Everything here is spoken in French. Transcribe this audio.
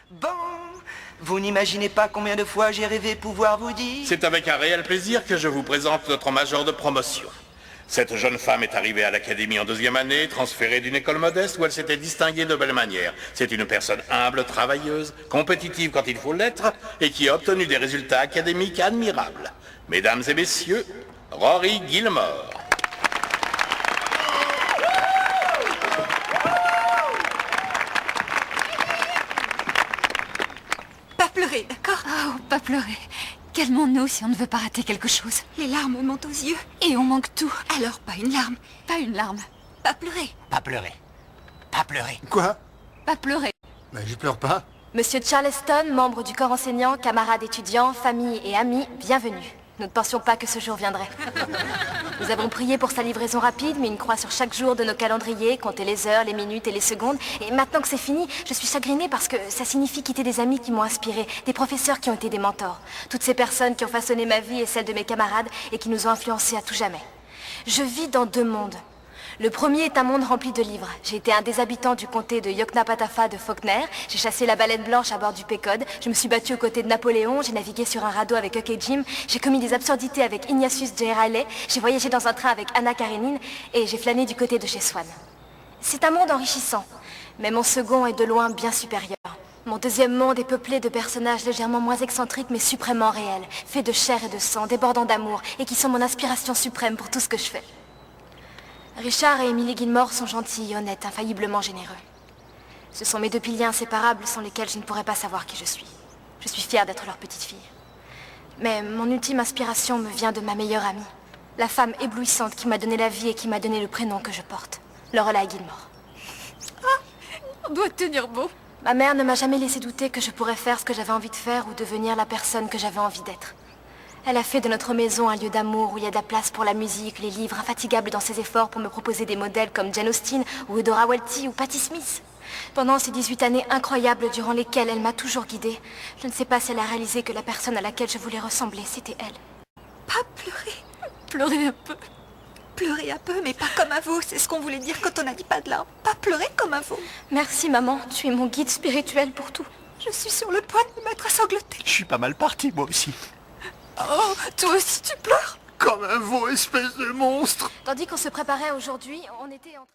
Bon, vous n'imaginez pas combien de fois j'ai rêvé pouvoir vous dire... C'est avec un réel plaisir que je vous présente notre major de promotion. Cette jeune femme est arrivée à l'académie en 2e année, transférée d'une école modeste où elle s'était distinguée de belle manière. C'est une personne humble, travailleuse, compétitive quand il faut l'être, et qui a obtenu des résultats académiques admirables. Mesdames et messieurs, Rory Gilmore. Pas pleurer, d'accord? Oh, pas pleurer. Calmons-nous si on ne veut pas rater quelque chose. Les larmes montent aux yeux. Et on manque tout. Alors, pas une larme. Pas une larme. Pas pleurer. Pas pleurer. Pas pleurer. Quoi? Pas pleurer. Mais je pleure pas. Monsieur Charleston, membre du corps enseignant, camarades étudiants, famille et amis, bienvenue. Nous ne pensions pas que ce jour viendrait. Nous avons prié pour sa livraison rapide, mis une croix sur chaque jour de nos calendriers, compté les heures, les minutes et les secondes. Et maintenant que c'est fini, je suis chagrinée parce que ça signifie quitter des amis qui m'ont inspiré, des professeurs qui ont été des mentors. Toutes ces personnes qui ont façonné ma vie et celle de mes camarades et qui nous ont influencés à tout jamais. Je vis dans 2 mondes. Le premier est un monde rempli de livres. J'ai été un des habitants du comté de Yoknapatawpha de Faulkner. J'ai chassé la baleine blanche à bord du Pequod. Je me suis battue aux côtés de Napoléon. J'ai navigué sur un radeau avec Huck et Jim. J'ai commis des absurdités avec Ignatius J. Riley. J'ai voyagé dans un train avec Anna Karenine. Et j'ai flâné du côté de chez Swann. C'est un monde enrichissant. Mais mon second est de loin bien supérieur. Mon 2e monde est peuplé de personnages légèrement moins excentriques mais suprêmement réels. Faits de chair et de sang, débordant d'amour. Et qui sont mon inspiration suprême pour tout ce que je fais. Richard et Emily Gilmore sont gentils, honnêtes, infailliblement généreux. Ce sont mes 2 piliers inséparables sans lesquels je ne pourrais pas savoir qui je suis. Je suis fière d'être leur petite fille. Mais mon ultime inspiration me vient de ma meilleure amie. La femme éblouissante qui m'a donné la vie et qui m'a donné le prénom que je porte. Lorelai Gilmore. On doit tenir beau. Ma mère ne m'a jamais laissé douter que je pourrais faire ce que j'avais envie de faire ou devenir la personne que j'avais envie d'être. Elle a fait de notre maison un lieu d'amour où il y a de la place pour la musique, les livres, infatigable dans ses efforts pour me proposer des modèles comme Jane Austen ou Eudora Welty ou Patti Smith. Pendant ces 18 années incroyables durant lesquelles elle m'a toujours guidée, je ne sais pas si elle a réalisé que la personne à laquelle je voulais ressembler, c'était elle. Pas pleurer. Pleurer un peu. Pleurer un peu, mais pas comme un veau. C'est ce qu'on voulait dire quand on a dit pas de larmes. Pas pleurer comme un veau. Merci maman, tu es mon guide spirituel pour tout. Je suis sur le point de me mettre à sangloter. Je suis pas mal parti, moi aussi. Oh, toi aussi tu pleures? Comme un veau, espèce de monstre. Tandis qu'on se préparait aujourd'hui, on était en train...